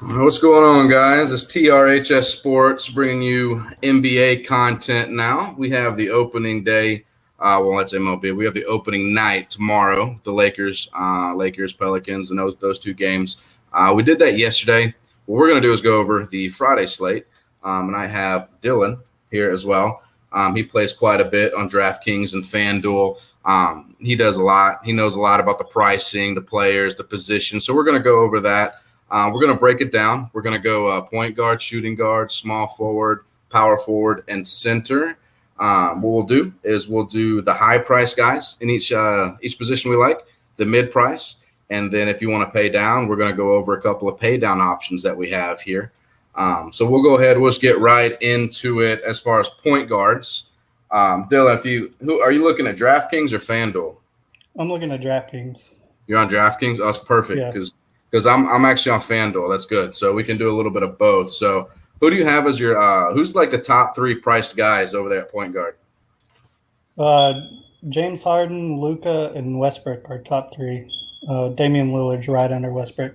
What's going on, guys? It's TRHS Sports bringing you NBA content now. We have the opening day. It's MLB. We have the opening night tomorrow. The Lakers, Pelicans, and those two games. We did that yesterday. What we're going to do is go over the Friday slate, and I have Dylan here as well. He plays quite a bit on DraftKings and FanDuel. He does a lot. He knows a lot about the pricing, the players, the positions. So we're going to go over that. We're going to break it down. We're going to go point guard, shooting guard, small forward, power forward, and center. What we'll do is we'll do the high price guys in each position we like, the mid price, and then if you want to pay down, we're going to go over a couple of pay down options that we have here. So we'll go ahead. We'll just get right into it as far as point guards. Dylan, are you looking at DraftKings or FanDuel? I'm looking at DraftKings. You're on DraftKings? Oh, that's perfect because I'm actually on FanDuel. That's good. So we can do a little bit of both. So who do you have as your who's like the top three priced guys over there at point guard? James Harden, Luka, and Westbrook are top three. Damian Lillard's right under Westbrook.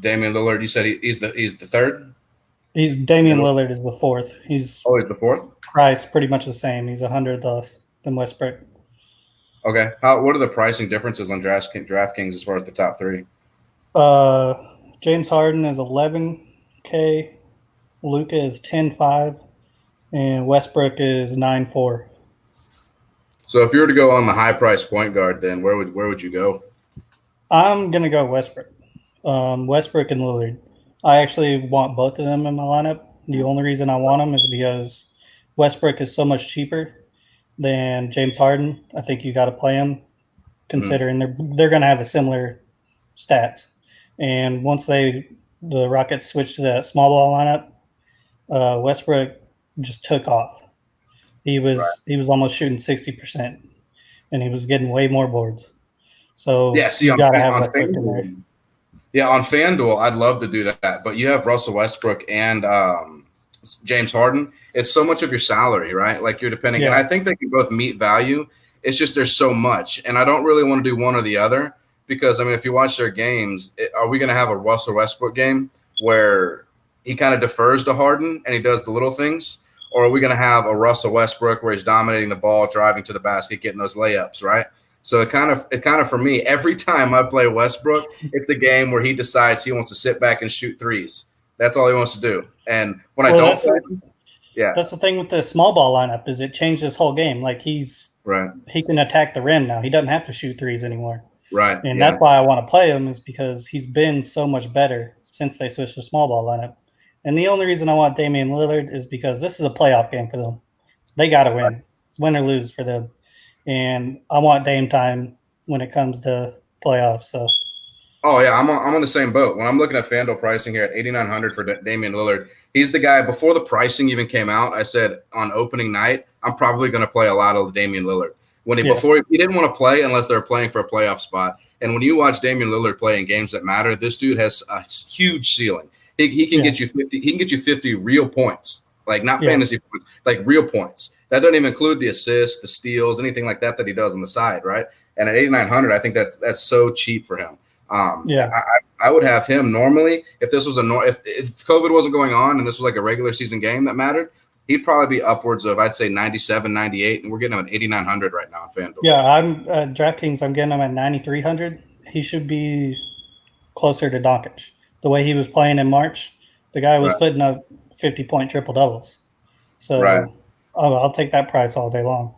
Damien Lillard, you said he's the third? Damian Lillard is the fourth. He's the fourth? Price pretty much the same. He's 100 less than Westbrook. Okay. What are the pricing differences on DraftKings as far as the top three? James Harden is $11K, Luka is $10.5, and Westbrook is $9.4. So if you were to go on the high price point guard, then where would you go? I'm gonna go Westbrook. Westbrook and Lillard. I actually want both of them in my lineup. The only reason I want them is because Westbrook is so much cheaper than James Harden. I think you got to play him, considering they're going to have a similar stats. And once the Rockets switched to that small ball lineup, Westbrook just took off. He was almost shooting 60%, and he was getting way more boards. So you got to have Westbrook in there. Yeah, on FanDuel, I'd love to do that, but you have Russell Westbrook and James Harden. It's so much of your salary, right? Like you're depending, and I think they can both meet value. It's just there's so much, and I don't really want to do one or the other because, I mean, if you watch their games, are we going to have a Russell Westbrook game where he kind of defers to Harden and he does the little things, or are we going to have a Russell Westbrook where he's dominating the ball, driving to the basket, getting those layups, right? So it kind of for me, every time I play Westbrook, it's a game where he decides he wants to sit back and shoot threes. That's all he wants to do. And when I don't play him, that's the thing with the small ball lineup is it changed his whole game. Like he can attack the rim now. He doesn't have to shoot threes anymore. Right. And that's why I want to play him is because he's been so much better since they switched to small ball lineup. And the only reason I want Damian Lillard is because this is a playoff game for them. They got to win. Win or lose for them. And I want Dame time when it comes to playoffs. So, I'm on the same boat. When I'm looking at FanDuel pricing here at $8,900 for Damian Lillard, he's the guy. Before the pricing even came out, I said on opening night, I'm probably going to play a lot of Damian Lillard. Before he didn't want to play unless they were playing for a playoff spot. And when you watch Damian Lillard play in games that matter, this dude has a huge ceiling. He can get you 50. He can get you 50 real points, like not fantasy points, like real points. That doesn't even include the assists, the steals, anything like that he does on the side, right? And at $8,900, I think that's so cheap for him. I would have him normally if this was if COVID wasn't going on and this was like a regular season game that mattered, he'd probably be upwards of I'd say 97, 98, and we're getting him at $8,900 right now on FanDuel. Yeah, I'm DraftKings. I'm getting him at 9,300. He should be closer to Doncic. The way he was playing in March, the guy was putting up 50-point triple doubles. So. I'll take that price all day long.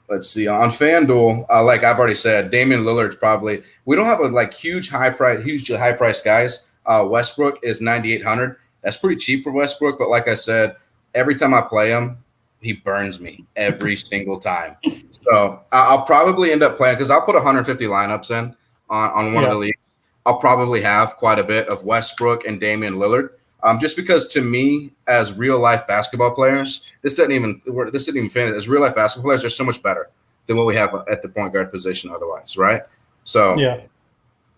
Let's see. On FanDuel, like I've already said, Damian Lillard's probably – we don't have a huge high-priced guys. Westbrook is $9,800. That's pretty cheap for Westbrook, but like I said, every time I play him, he burns me every single time. So I'll probably end up playing – because I'll put 150 lineups in on one of the leagues. I'll probably have quite a bit of Westbrook and Damian Lillard. Just because to me, as real life basketball players, this isn't even fantasy. As real life basketball players, they're so much better than what we have at the point guard position otherwise, right? So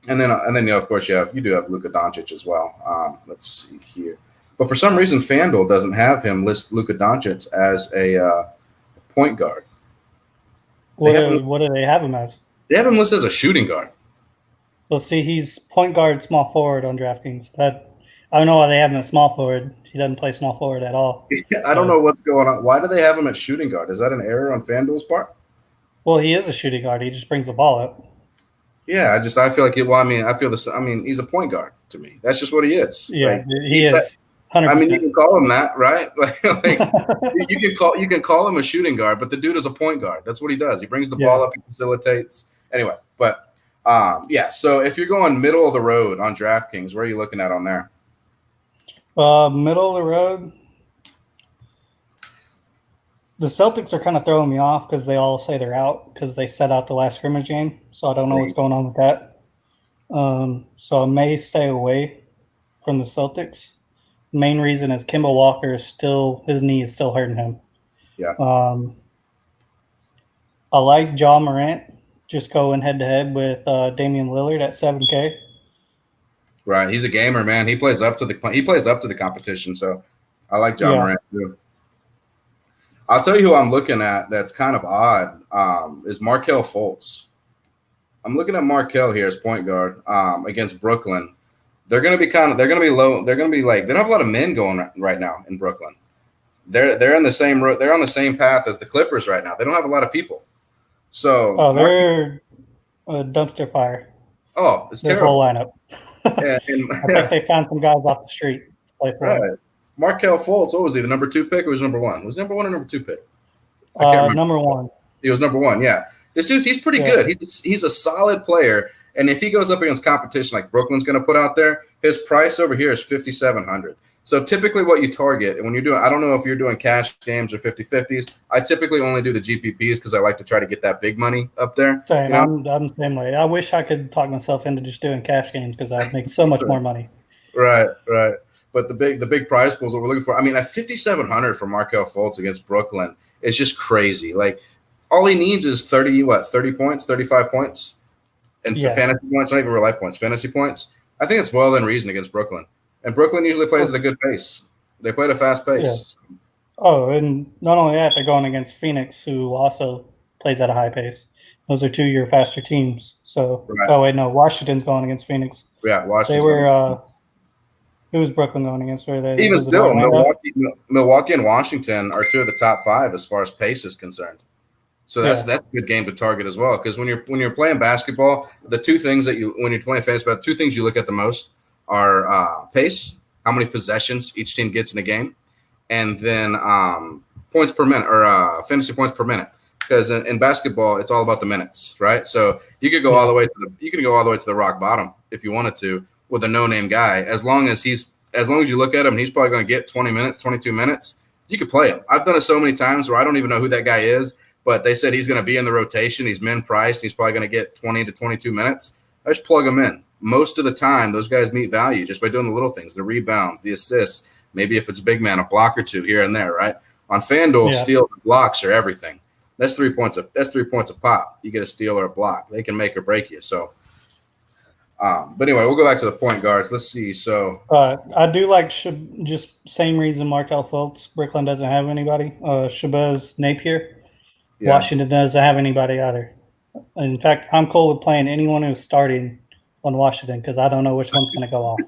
and then of course you do have Luka Doncic as well. Let's see here, but for some reason FanDuel doesn't have him list Luka Doncic as a point guard. What do they have him as? They have him listed as a shooting guard. Well, see, he's point guard, small forward on DraftKings. I don't know why they have him at small forward. He doesn't play small forward at all. I don't know what's going on. Why do they have him at shooting guard? Is that an error on FanDuel's part? Well, he is a shooting guard. He just brings the ball up. Yeah, I feel like I feel this. I mean, he's a point guard to me. That's just what he is. Yeah, he is. 100%. I mean, you can call him that, right? Like you can call him a shooting guard, but the dude is a point guard. That's what he does. He brings the ball up, he facilitates. Anyway, but yeah. So if you're going middle of the road on DraftKings, where are you looking at on there? Middle of the road. The Celtics are kind of throwing me off because they all say they're out because they set out the last scrimmage game. So I don't know what's going on with that. So I may stay away from the Celtics. Main reason is Kemba Walker is his knee is still hurting him. Yeah. I like Ja Morant just going head to head with Damian Lillard at 7K. Right, he's a gamer, man. He plays up to the competition. So I like Ja Morant too. I'll tell you who I'm looking at. That's kind of odd. Is Markelle Fultz. I'm looking at Markelle here as point guard against Brooklyn. They're going to be low. They're going to be like, they don't have a lot of men going right now in Brooklyn. They're in the same road. They're on the same path as the Clippers right now. They don't have a lot of people. So they're a dumpster fire. Oh, it's their terrible. Whole lineup. I think they found some guys off the street to play for. Right. Markelle Fultz, what was he? The number 2 pick or was number 1? Was he number 1 or number 2 pick? Number 1. He was number 1. Yeah. This dude, he's pretty good. He's a solid player. And if he goes up against competition like Brooklyn's going to put out there, his price over here is $5,700. So typically what you target when you're doing, I don't know if you're doing cash games or 50-50s. I typically only do the GPPs because I like to try to get that big money up there. Same. You know? I'm the same way. I wish I could talk myself into just doing cash games because I'd make so much more money. Right. But the big prize pools, what we're looking for. I mean, at $5,700 for Markelle Fultz against Brooklyn is just crazy. Like all he needs is 30 points, 35 points. And fantasy points, not even real life points, fantasy points. I think it's well within reason against Brooklyn. And Brooklyn usually plays at a good pace. They play at a fast pace. Yeah. Oh, and not only that, they're going against Phoenix, who also plays at a high pace. Those are 2-year faster teams. So, Washington's going against Phoenix. Yeah, Washington. They were. Who was Brooklyn going against? Were they? Even still, Milwaukee and Washington are 2 of the top 5 as far as pace is concerned. So that's a good game to target as well. Because when you're playing basketball, the 2 things when you're playing fantasy, 2 things you look at the most are pace, how many possessions each team gets in a game, and then points per minute or fantasy points per minute. Because in basketball, it's all about the minutes, right? So you could go all the way to the rock bottom if you wanted to with a no-name guy. As long as you look at him, he's probably going to get 20 minutes, 22 minutes. You could play him. I've done it so many times where I don't even know who that guy is. But they said he's going to be in the rotation. He's min priced. He's probably going to get 20 to 22 minutes. I just plug him in. Most of the time, those guys meet value just by doing the little things, the rebounds, the assists. Maybe if it's big man, a block or 2 here and there, right? On FanDuel, steals and blocks are everything. That's 3 points. That's 3 points a pop. You get a steal or a block. They can make or break you. So, but anyway, we'll go back to the point guards. Let's see. So, I do like just same reason Markelle Fultz. Brooklyn doesn't have anybody. Shabazz Napier. Yeah. Washington doesn't have anybody either. In fact, I'm cool with playing anyone who's starting on Washington because I don't know which one's going to go off.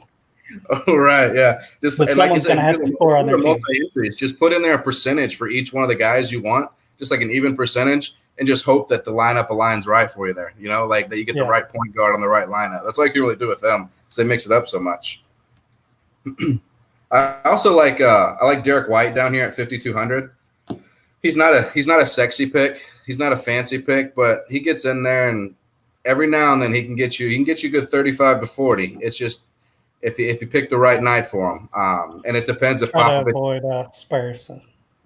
Oh, right, yeah. But someone's going to have to score on their team. Just put in there a percentage for each one of the guys you want, just like an even percentage, and just hope that the lineup aligns right for you there. You know, like that you get the right point guard on the right lineup. That's all you can really do with them because they mix it up so much. I also like I like Derek White down here at 5,200. He's not a sexy pick. He's not a fancy pick, but he gets in there and every now and then he can get you good 35 to 40. It's just if you pick the right night for him. And it depends if Try to avoid Spurs.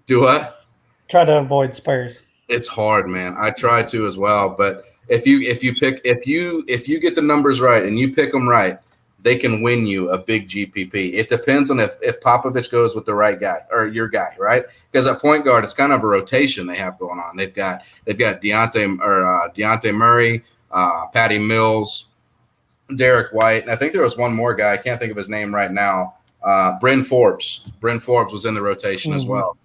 Do what? Try to avoid Spurs. It's hard, man. I try to as well, but if you get the numbers right and you pick them right, they can win you a big GPP. It depends on if Popovich goes with the right guy or your guy, right? Because at point guard, it's kind of a rotation they have going on. They've got Dejounte Murray, Patty Mills, Derek White, and I think there was one more guy. I can't think of his name right now. Bryn Forbes. Bryn Forbes was in the rotation as well.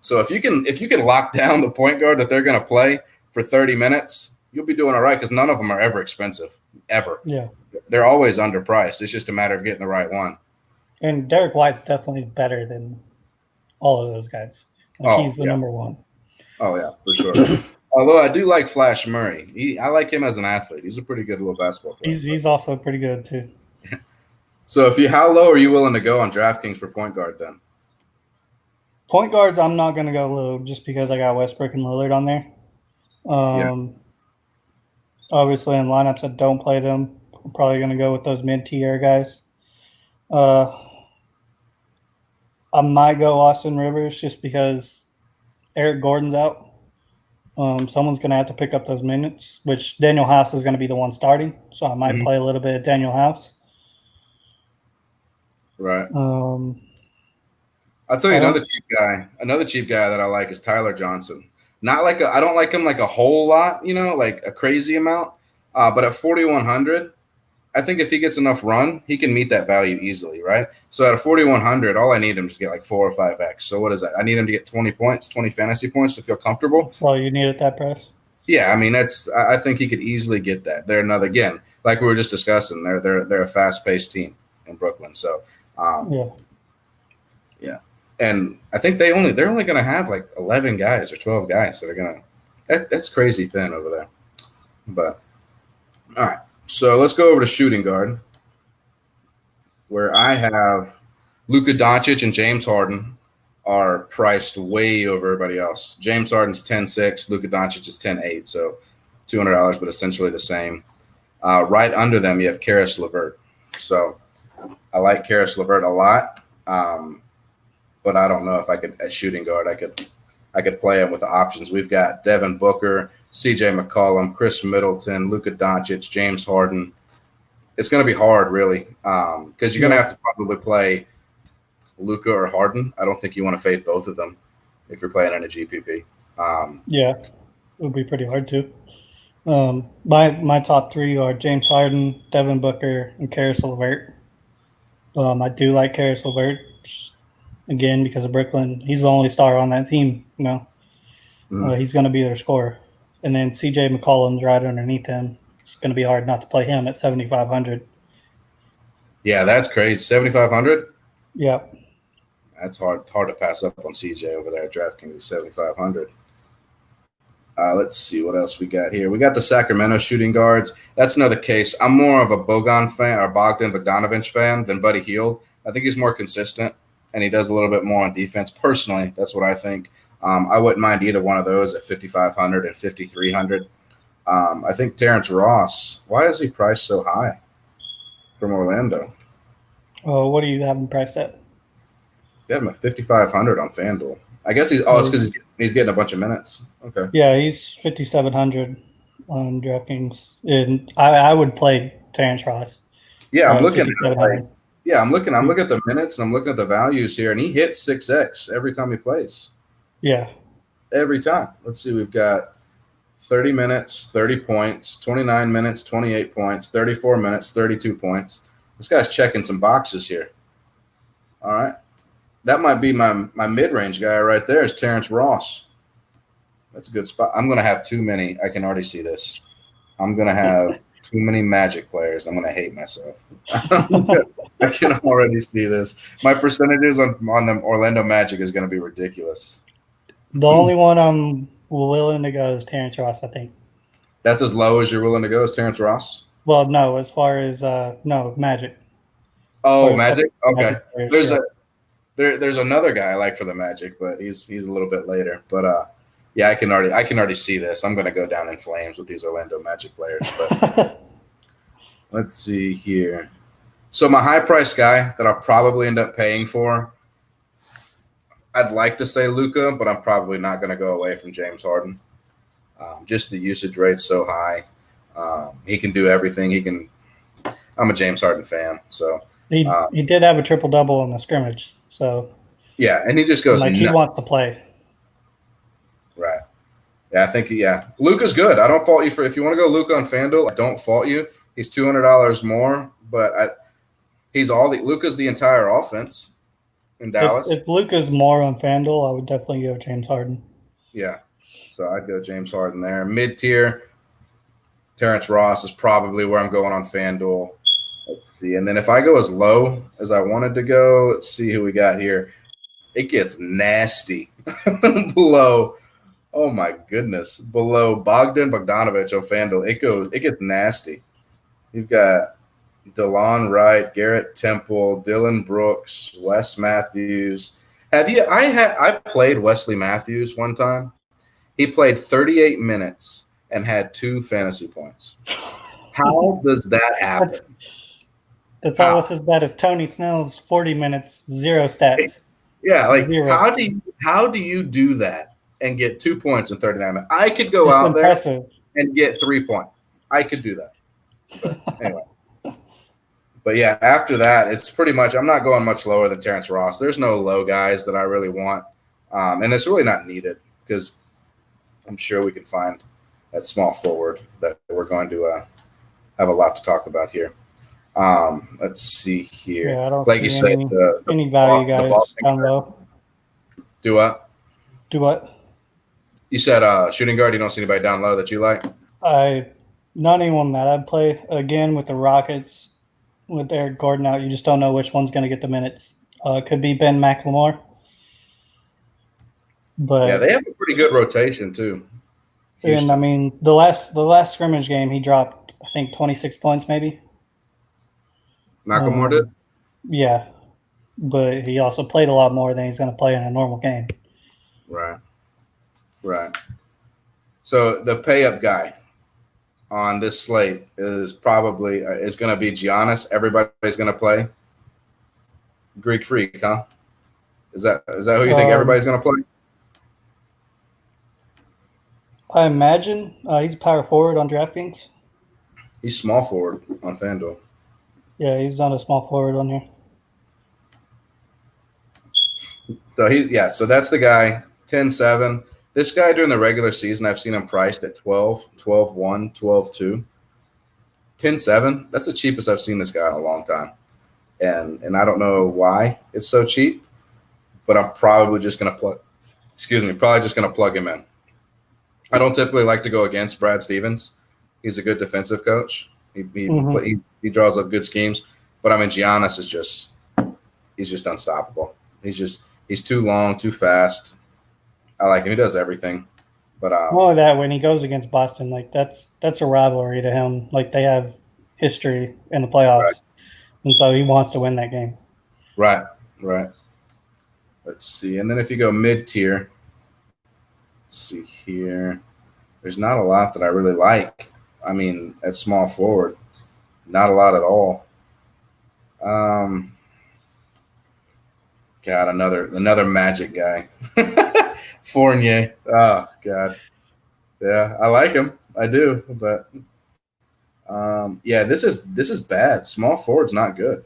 So if you can lock down the point guard that they're going to play for 30 minutes, you'll be doing all right because none of them are ever expensive, ever. Yeah. They're always underpriced. It's just a matter of getting the right one. And Derek White's definitely better than all of those guys. He's the number one. Oh, yeah, for sure. Although I do like Flash Murray. I like him as an athlete. He's a pretty good little basketball player. He's also pretty good, too. So how low are you willing to go on DraftKings for point guard then? Point guards, I'm not going to go low just because I got Westbrook and Lillard on there. Obviously, in lineups that don't play them, I'm probably going to go with those mid-tier guys. I might go Austin Rivers just because Eric Gordon's out. Someone's going to have to pick up those minutes, which Daniel House is going to be the one starting. So I might play a little bit of Daniel House. Right. I'll tell you another cheap guy that I like is Tyler Johnson. I don't like him like a whole lot, like a crazy amount. But at 4,100, I think if he gets enough run, he can meet that value easily, right? So at a 4,100, all I need him to get like 4 or 5x. So what is that? I need him to get 20 points, 20 fantasy points to feel comfortable. That's all you need at that price? Yeah, I mean I think he could easily get that. They're again, like we were just discussing, they're a fast-paced team in Brooklyn. So yeah. And I think they're only going to have like 11 guys or 12 guys that are going to. That's crazy thin over there. But all right, so let's go over to shooting guard, where I have Luka Doncic and James Harden are priced way over everybody else. James Harden's 10.6, Luka Doncic is 10.8, so $200, but essentially the same. Right under them, you have Karis LeVert. So I like Karis LeVert a lot. But I don't know if I could at shooting guard. I could play him with the options. We've got Devin Booker, C.J. McCollum, Chris Middleton, Luka Doncic, James Harden. It's going to be hard, really, because you're going to have to probably play Luka or Harden. I don't think you want to fade both of them if you're playing in a GPP. It would be pretty hard to. My top three are James Harden, Devin Booker, and Karis LeVert. I do like Karis LeVert. Again, because of Brooklyn, he's the only star on that team. He's going to be their scorer, and then C.J. McCollum's right underneath him. It's going to be hard not to play him at 7,500. Yeah, that's crazy. 7,500. Yeah, that's hard to pass up on C.J. over there at DraftKings at 7,500. Let's see what else we got here. We got the Sacramento shooting guards. That's another case. I'm more of a Bogdan fan or Bogdan Bogdanovic fan than Buddy Hield. I think he's more consistent. And he does a little bit more on defense. Personally, that's what I think. I wouldn't mind either one of those at 5,500 and 5,300. I think Terrence Ross, why is he priced so high from Orlando? What do you have him priced at? Got him at 5,500 on FanDuel. I guess it's because he's getting a bunch of minutes. Okay. Yeah, he's 5,700 on DraftKings. And I would play Terrence Ross. Yeah, I'm looking at it. Yeah, I'm looking at the minutes and I'm looking at the values here, and he hits 6x every time he plays. Yeah. Every time. Let's see, we've got 30 minutes, 30 points, 29 minutes, 28 points, 34 minutes, 32 points. This guy's checking some boxes here. All right. That might be my mid-range guy right there is Terrence Ross. That's a good spot. I'm going to have too many. I can already see this. I'm going to have too many Magic players. I'm going to hate myself. I can already see this. My percentages on the Orlando Magic is going to be ridiculous. The only one I'm willing to go is Terrence Ross, I think. That's as low as you're willing to go as Terrence Ross? Well, no, as far as Magic. Oh, Magic? Okay. Players, There's another guy I like for the Magic, but he's a little bit later. But yeah, I can already see this. I'm going to go down in flames with these Orlando Magic players. But let's see here. So my high-priced guy that I'll probably end up paying for, I'd like to say Luka, but I'm probably not going to go away from James Harden. Just the usage rate's so high. He can do everything. I'm a James Harden fan, so he did have a triple-double in the scrimmage. So yeah, and he just goes he wants to play. Right. Yeah, I think Luka's good. I don't fault you for if you want to go Luka on FanDuel. I don't fault you. He's $200 more, but Luka's the entire offense in Dallas. If Luka's more on FanDuel, I would definitely go James Harden. Yeah, so I'd go James Harden there. Mid-tier, Terrence Ross is probably where I'm going on FanDuel. Let's see. And then if I go as low as I wanted to go, let's see who we got here. It gets nasty below. Oh, my goodness. Below Bogdanovich on FanDuel, it gets nasty. You've got DeLon Wright, Garrett Temple, Dylan Brooks, Wes Matthews. I played Wesley Matthews one time. He played 38 minutes and had 2 fantasy points. How does that happen? It's almost as bad as Tony Snell's 40 minutes, 0 stats. Yeah, like 0. How do you do that and get 2 points in 39 minutes? I could go out there and get 3 points. I could do that. But anyway. But yeah, after that, it's pretty much I'm not going much lower than Terrence Ross. There's no low guys that I really want. And it's really not needed because I'm sure we can find that small forward that we're going to have a lot to talk about here. Let's see here. Yeah, I don't like you said, any value guys down low. Do what? Do what? You said shooting guard. You don't see anybody down low that you like? Not anyone that I'd play. Again, with the Rockets, with Eric Gordon out, you just don't know which one's going to get the minutes. It could be Ben McLemore. But yeah, they have a pretty good rotation too. Houston. And I mean, the last scrimmage game, he dropped I think 26 points, maybe. McLemore did. Yeah, but he also played a lot more than he's going to play in a normal game. Right. So the pay-up guy on this slate is probably is going to be Giannis. Everybody's going to play. Greek Freak, huh? Is that who you think everybody's going to play? I imagine he's a power forward on DraftKings. He's small forward on FanDuel. Yeah, he's on a small forward on here. So so that's the guy, 10-7. This guy during the regular season, I've seen him priced at 12, 12-1, 12-2. 10-7, that's the cheapest I've seen this guy in a long time. And I don't know why it's so cheap, but I'm probably just going to plug him in. I don't typically like to go against Brad Stevens. He's a good defensive coach. He draws up good schemes, but I mean Giannis he's just unstoppable. He's too long, too fast. I like him. He does everything. But more of that when he goes against Boston, like that's a rivalry to him. Like they have history in the playoffs, right. And so he wants to win that game. Right. Let's see. And then if you go mid-tier, let's see here. There's not a lot that I really like. I mean, at small forward, not a lot at all. God, another Magic guy. Fournier. Oh, God. Yeah, I like him. I do. But, this is bad. Small forward's not good.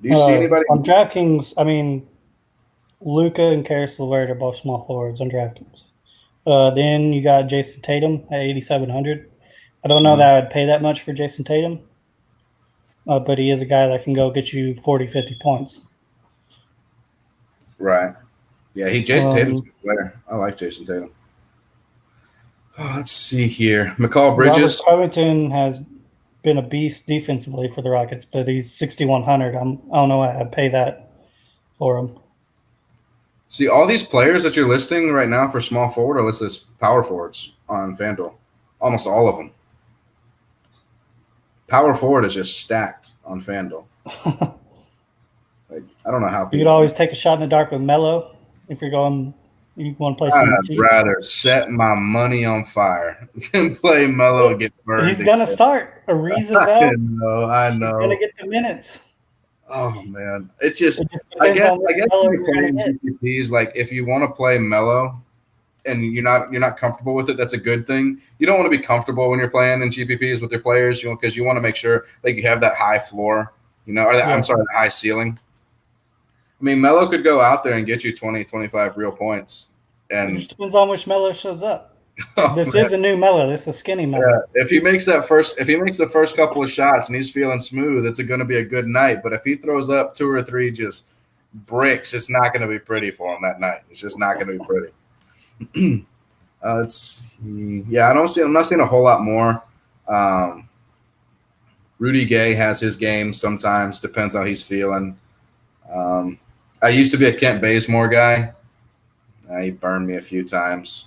Do you see anybody? On DraftKings, I mean, Luka and Karis LeVert are both small forwards on DraftKings. Then you got Jason Tatum at 8,700. I don't know that I would pay that much for Jason Tatum, but he is a guy that can go get you 40, 50 points. Right. Yeah, Jason Tatum's a good player. I like Jason Tatum. Oh, let's see here. Mccall Bridges. Robert Covington has been a beast defensively for the Rockets, but he's 6,100. I don't know why I'd pay that for him. See, all these players that you're listing right now for small forward are listed as power forwards on FanDuel. Almost all of them. Power forward is just stacked on FanDuel. I don't know how people. You could always take a shot in the dark with Melo if you want to play some. I'd rather set my money on fire than play Melo and get burned. He's going to start. Ariza's out. I know. He's going to get the minutes. Oh man, it's just I guess GPPs, like if you want to play Melo and you're not comfortable with it, that's a good thing. You don't want to be comfortable when you're playing in GPPs with your players, because you want to make sure like you have that high floor, or that high ceiling. I mean, Melo could go out there and get you 20, 25 real points, and it just depends on which Melo shows up. This is a new Melo. This is a skinny Melo. Yeah, if he makes the first couple of shots and he's feeling smooth, it's going to be a good night. But if he throws up 2 or 3 just bricks, it's not going to be pretty for him that night. It's just not going to be pretty. Let's see. Yeah, I'm not seeing a whole lot more. Rudy Gay has his games sometimes. Depends how he's feeling. I used to be a Kent Bazemore guy. He burned me a few times.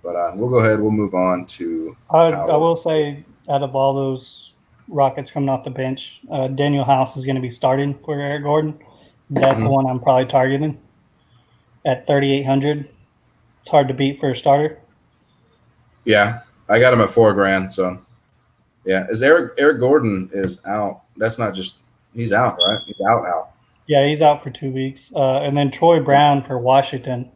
But we'll go ahead. We'll move on to. I will say, out of all those Rockets coming off the bench, Daniel House is going to be starting for Eric Gordon. That's the one I'm probably targeting at 3,800. It's hard to beat for a starter. Yeah, I got him at $4,000. So, yeah, Eric Gordon is out. That's not just he's out, right? He's out. Yeah, he's out for 2 weeks. And then Troy Brown for Washington.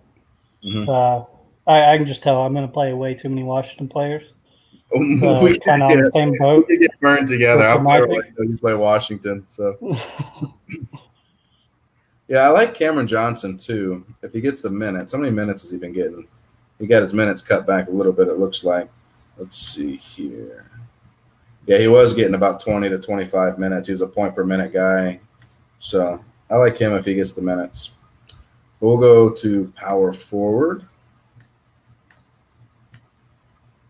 Mm-hmm. I can just tell I'm going to play way too many Washington players. We kind of on the same boat. We get burned together. I'll play Orlando, you play Washington. So, yeah, I like Cameron Johnson too. If he gets the minutes, how many minutes has he been getting? He got his minutes cut back a little bit. It looks like. Let's see here. Yeah, he was getting about 20 to 25 minutes. He was a point per minute guy. So I like him if he gets the minutes. We'll go to power forward.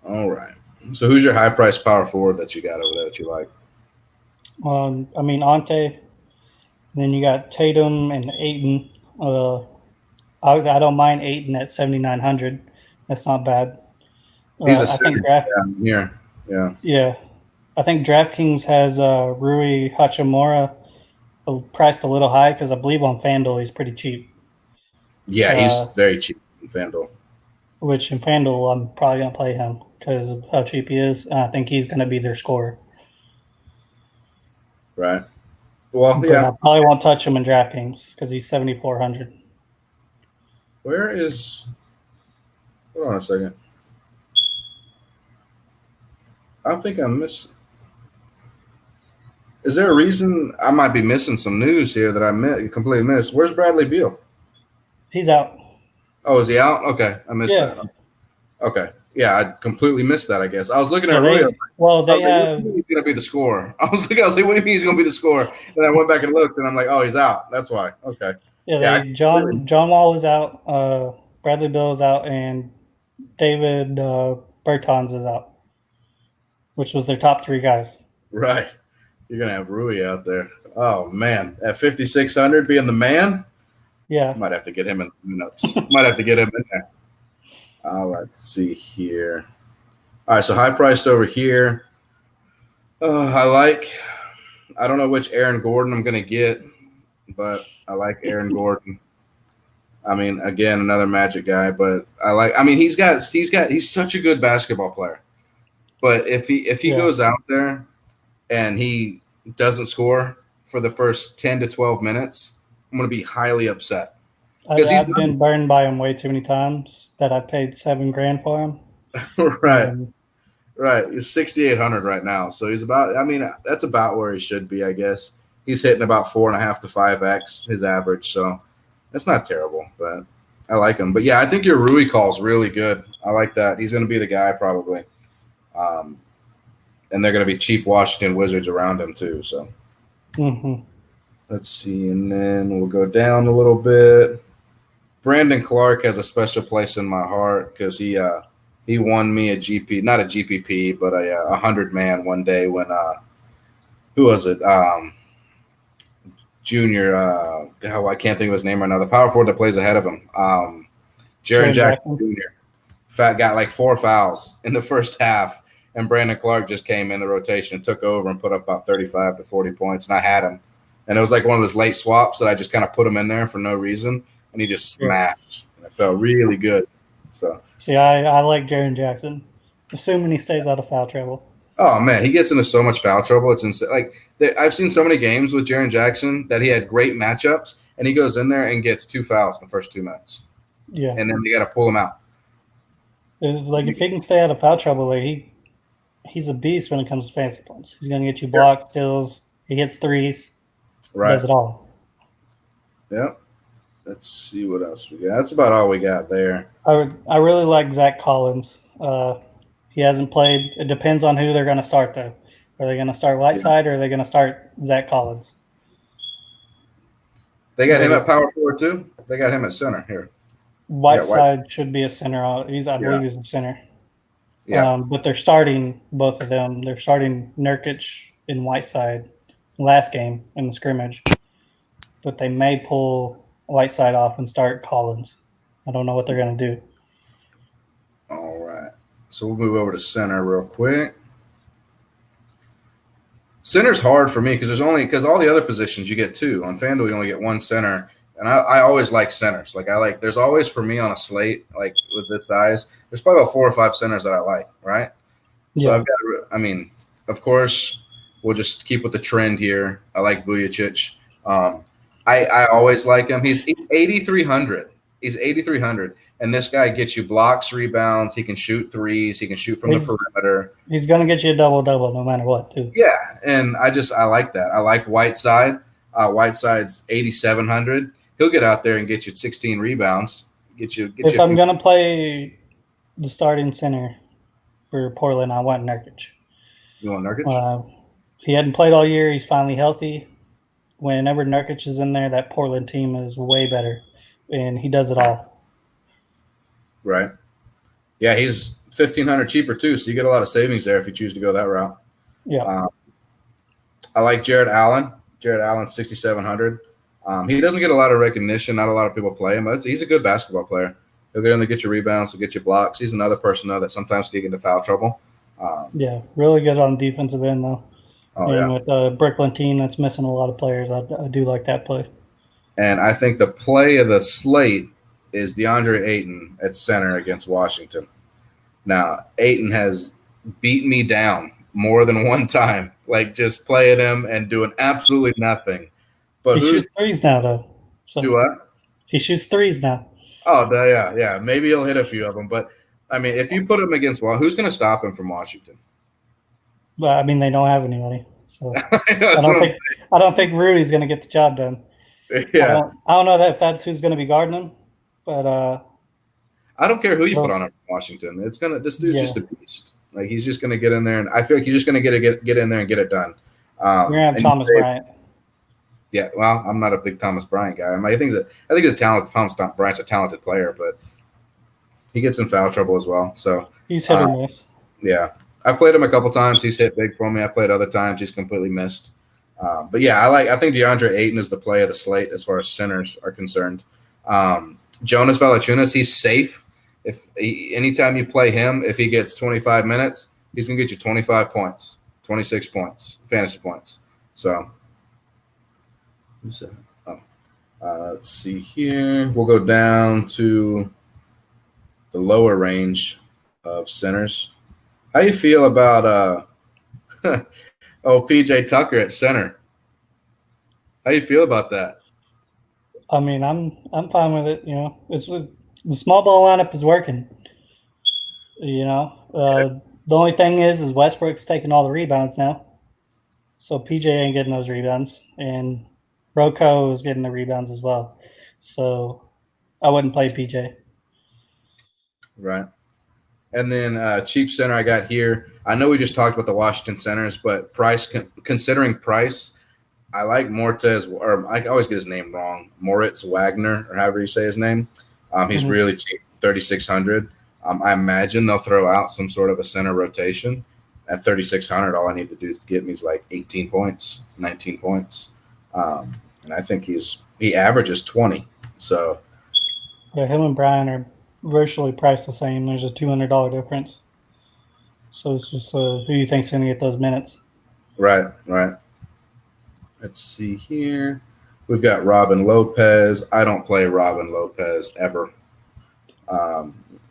All right. So who's your high-priced power forward that you got over there that you like? Ante. Then you got Tatum and Ayton. I don't mind Ayton at 7,900. That's not bad. He's a center down here. Yeah. Yeah. I think DraftKings has Rui Hachimura priced a little high because I believe on FanDuel he's pretty cheap. Yeah, he's very cheap in FanDuel. Which in FanDuel I'm probably going to play him because of how cheap he is. And I think he's going to be their scorer. Right. Well, but yeah. I probably won't touch him in DraftKings because he's 7,400. Where is – hold on a second. I think I'm missing – is there a reason I might be missing some news here that I completely missed? Where's Bradley Beal? He's out. Oh, is he out? Okay, I missed that. Okay, yeah, I completely missed that. I guess I was looking at Rui. They have. He's going to be the scorer. I was like, what do you mean he's going to be the scorer? And I went back and looked, and I'm like, oh, he's out. That's why. Okay. Yeah, John Wall is out. Bradley Beal is out, and David Bertans is out, which was their top 3 guys. Right. You're going to have Rui out there. Oh, man. At 5,600 being the man? Yeah. Might have to get him in the notes. Might have to get him in there. Let's see here. All right, so high priced over here. I don't know which Aaron Gordon I'm going to get, but I like Aaron Gordon. I mean, again, another Magic guy, but he's such a good basketball player. But if he goes out there and he doesn't score for the first 10 to 12 minutes, I'm going to be highly upset. I've been burned by him way too many times that I paid $7,000 for him. Right. Right. He's 6,800 right now. So he's that's about where he should be, I guess. He's hitting about 4.5 to 5x his average. So that's not terrible, but I like him. But yeah, I think your Rui call is really good. I like that. He's going to be the guy probably. And they're going to be cheap Washington Wizards around him too. So Let's see. And then we'll go down a little bit. Brandon Clark has a special place in my heart because he won me a GP, not a GPP, but a 100-man one day when who was it? Junior. I can't think of his name right now. The power forward that plays ahead of him, Jaren Jackson Jr. Got like 4 fouls in the first half, and Brandon Clark just came in the rotation and took over and put up about 35 to 40 points, and I had him. And it was like one of those late swaps that I just kind of put him in there for no reason, and he just smashed. And it felt really good. So see, I like Jaren Jackson, assuming he stays out of foul trouble. Oh man, he gets into so much foul trouble. It's insane. I've seen so many games with Jaren Jackson that he had great matchups, and he goes in there and gets 2 fouls in the first 2 minutes. Yeah, and then you got to pull him out. If he can stay out of foul trouble, he's a beast when it comes to fantasy points. He's going to get you blocks, steals. He hits threes. Right. Does it all. Yep. Let's see what else we got. That's about all we got there. I really like Zach Collins. He hasn't played. It depends on who they're going to start, though. Are they going to start Whiteside or are they going to start Zach Collins? They got him at power forward, too? They got him at center here. Whiteside should be a center. I believe he's a center. Yeah. But they're starting both of them. They're starting Nurkic and Whiteside last game in the scrimmage. But they may pull Whiteside off and start Collins. I don't know what they're going to do. All right. So we'll move over to center real quick. Center's hard for me because all the other positions you get two. On FanDuel, you only get one center. And I always like centers. There's always for me on a slate, like with this size, there's probably about 4 or 5 centers that I like, right? So yeah. Of course, we'll just keep with the trend here. I like Vujacic. I always like him. He's 8,300. He's 8,300. And this guy gets you blocks, rebounds. He can shoot threes. He can shoot from the perimeter. He's going to get you a double-double no matter what, too. Yeah, and I like that. I like Whiteside. Whiteside's 8,700. He'll get out there and get you 16 rebounds. If I'm going to play the starting center for Portland, I want Nurkic. You want Nurkic? He hadn't played all year. He's finally healthy. Whenever Nurkic is in there, that Portland team is way better, and he does it all. Right. Yeah, he's $1,500 cheaper too, so you get a lot of savings there if you choose to go that route. Yeah. I like Jared Allen. Jared Allen's 6,700. He doesn't get a lot of recognition. Not a lot of people play him, but he's a good basketball player. He'll get in there, get your rebounds, he'll get you blocks. He's another person, though, that sometimes can get into foul trouble. Yeah, really good on the defensive end, though. With a Brooklyn team that's missing a lot of players, I do like that play. And I think the play of the slate is DeAndre Ayton at center against Washington. Now, Ayton has beaten me down more than one time, like just playing him and doing absolutely nothing. But he shoots threes now, though. So do what? He shoots threes now. Oh, yeah. Maybe he'll hit a few of them. But, if you put him against who's going to stop him from Washington? But, they don't have anybody. So I don't think Rudy's going to get the job done. Yeah. I don't know if that's who's going to be guarding him, but I don't care who you put on him from Washington. This dude's just a beast. Like, he's just going to get in there, and I feel like he's just going to get in there and get it done. You're going to have Thomas Bryant. Yeah, well, I'm not a big Thomas Bryant guy. I think Thomas Bryant's a talented player, but he gets in foul trouble as well. So he's hit or miss. Yeah, I've played him a couple times. He's hit big for me. I've played other times. He's completely missed. But yeah, I think DeAndre Ayton is the play of the slate as far as centers are concerned. Jonas Valanciunas, he's safe. Anytime you play him, if he gets 25 minutes, he's gonna get you 25 points, 26 points, fantasy points. So. Who's that? Let's see here. We'll go down to the lower range of centers. How do you feel about PJ Tucker at center? How do you feel about that? I'm fine with it. The small ball lineup is working. The only thing is Westbrook's taking all the rebounds now, so PJ ain't getting those rebounds, and Rocco is getting the rebounds as well. So I wouldn't play PJ. Right. And then cheap center I got here. I know we just talked about the Washington centers, but considering price, I like Mortez, or I always get his name wrong, Moritz Wagner, or however you say his name. He's really cheap, 3,600. I imagine they'll throw out some sort of a center rotation. At 3,600, all I need to do is get me is like 18 points, 19 points. And I think he averages 20. So yeah, him and Brian are virtually priced the same. There's a $200 difference. So it's just who you think's going to get those minutes. Right. Let's see here. We've got Robin Lopez. I don't play Robin Lopez ever.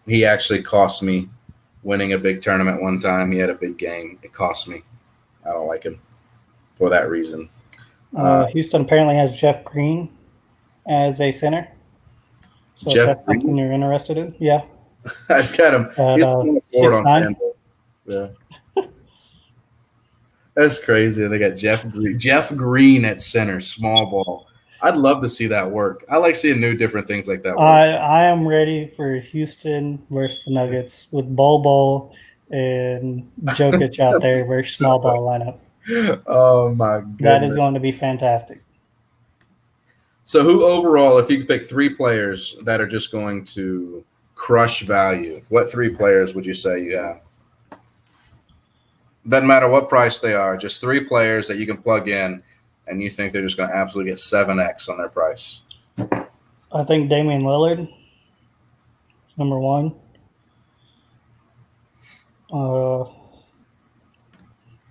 He actually cost me winning a big tournament one time. He had a big game. It cost me. I don't like him for that reason. Houston apparently has Jeff Green as a center. So Jeff if that's something you're interested in, yeah. I've got him. He's on 6'9". Yeah. That's crazy. They got Jeff Green at center, small ball. I'd love to see that work. I like seeing different things like that work. I am ready for Houston versus the Nuggets with Bol and Jokic out there versus small ball lineup. Oh my goodness. That is going to be fantastic. So who overall, if you could pick 3 players that are just going to crush value, what 3 players would you say you have? Doesn't matter what price they are, just 3 players that you can plug in and you think they're just going to absolutely get 7x on their price. I think Damian Lillard, number 1.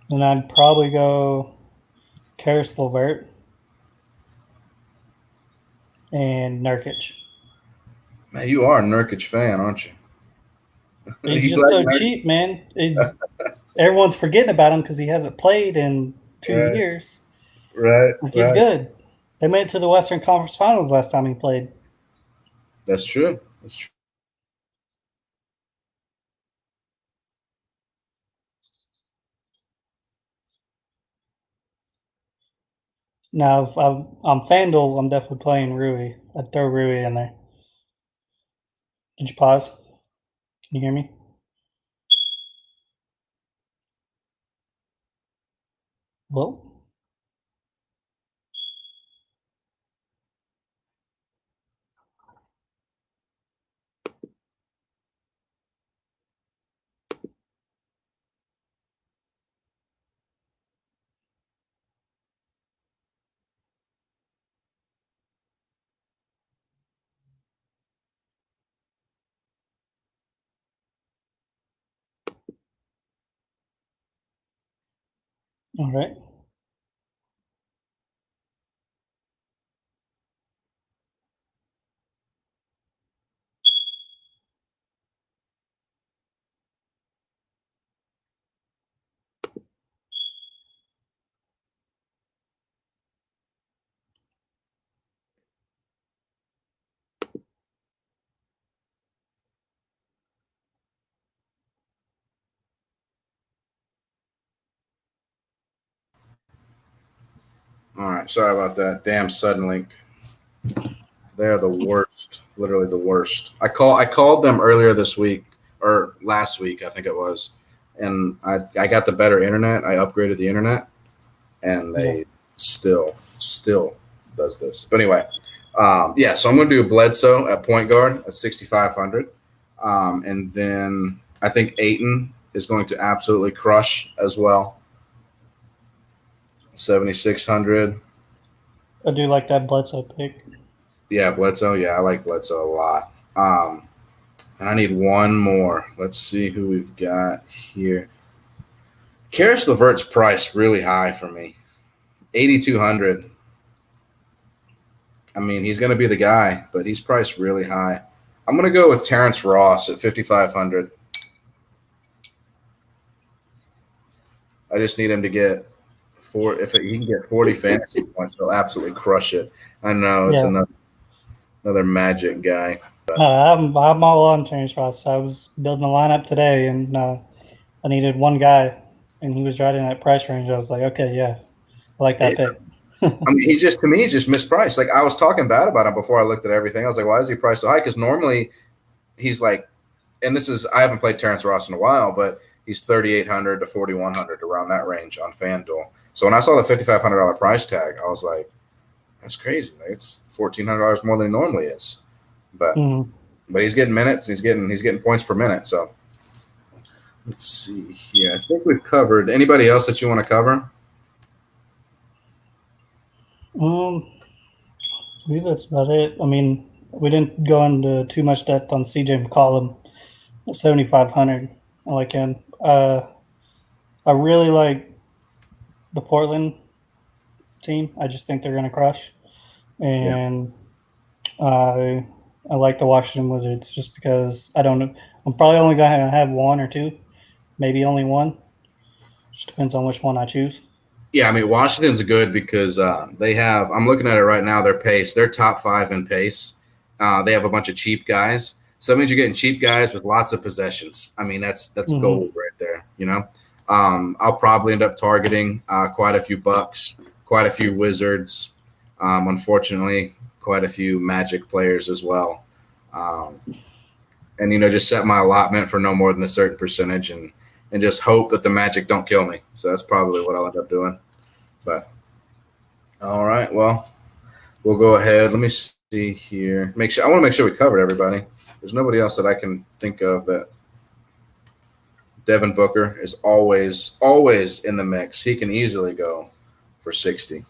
And I'd probably go Karis LeVert and Nurkic. Man, you are a Nurkic fan, aren't you? He's just so cheap, man. Everyone's forgetting about him because he hasn't played in 2 years. Right. He's good. They made it to the Western Conference Finals last time he played. That's true. That's true. Now, if I'm FanDuel, I'm definitely playing Rui. I'd throw Rui in there. Did you pause? Can you hear me? Well, all right. All right. Sorry about that. Damn sudden link. They're the worst. Literally the worst. I called them earlier this week or last week, I think it was, and I got the better internet. I upgraded the internet, and they still does this. But anyway, so I'm going to do Bledsoe at point guard at 6,500, and then I think Ayton is going to absolutely crush as well. 7,600. I do like that Bledsoe pick. Yeah, Bledsoe. Yeah, I like Bledsoe a lot. And I need one more. Let's see who we've got here. Karis LeVert's price really high for me. 8,200. I mean, he's going to be the guy, but he's priced really high. I'm going to go with Terrence Ross at 5,500. I just need him to get if he can get 40 fantasy points, he'll absolutely crush it. I know it's another Magic guy. I'm all on Terrence Ross. I was building a lineup today, and I needed one guy, and he was right in that price range. I was like, okay, yeah, I like that pick. I mean, he's just mispriced. Like, I was talking bad about him before I looked at everything. I was like, why is he priced so high? Because normally he's like, and I haven't played Terrence Ross in a while, but he's 3,800 to 4,100, around that range on FanDuel. So when I saw the $5,500 price tag, I was like, that's crazy. Like, it's $1,400 more than he normally is. But but he's getting minutes. He's getting points per minute. So let's see here. I think we've covered. Anybody else that you want to cover? I believe that's about it. I mean, we didn't go into too much depth on CJ McCollum at 7,500. I like him. I really like the Portland team. I just think they're going to crush. And I like the Washington Wizards just because I don't know. I'm probably only going to have one or two, maybe only one. Just depends on which one I choose. Yeah, I mean, Washington's good because they have – I'm looking at it right now, their pace. They're top 5 in pace. They have a bunch of cheap guys. So that means you're getting cheap guys with lots of possessions. I mean, that's gold right there, you know. I'll probably end up targeting quite a few Bucks, quite a few Wizards, unfortunately, quite a few Magic players as well. And, just set my allotment for no more than a certain percentage and just hope that the Magic don't kill me. So that's probably what I'll end up doing. But all right, well, we'll go ahead. Let me see here. I want to make sure we covered everybody. There's nobody else that I can think of that. Devin Booker is always in the mix. He can easily go for 60.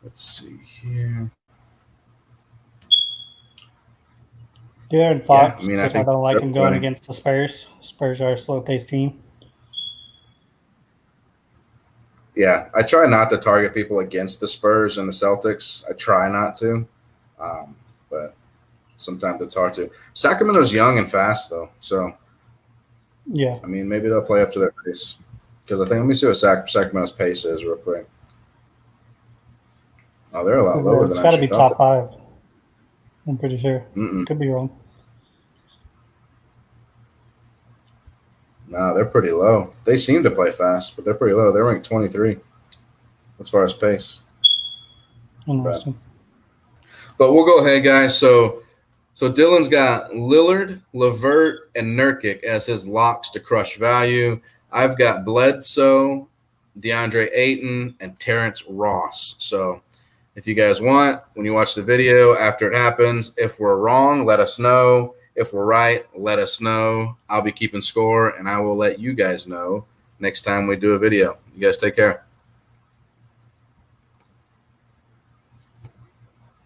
Let's see here. De'Aaron Fox, I mean, I don't like him going against the Spurs. Spurs are a slow-paced team. Yeah, I try not to target people against the Spurs and the Celtics. I try not to, but sometimes it's hard to. Sacramento's young and fast, though. So, yeah. I mean, maybe they'll play up to their pace. Because I think, let me see what Sacramento's pace is real quick. Oh, they're a lot lower than I thought. It's got to be top 5. I'm pretty sure. Could be wrong. No, they're pretty low. They seem to play fast, but they're pretty low. They're ranked 23 as far as pace. Interesting. But we'll go ahead, guys. So Dylan's got Lillard, LeVert, and Nurkic as his locks to crush value. I've got Bledsoe, DeAndre Ayton, and Terrence Ross. So if you guys want, when you watch the video after it happens, if we're wrong, let us know. If we're right, let us know. I'll be keeping score, and I will let you guys know next time we do a video. You guys take care.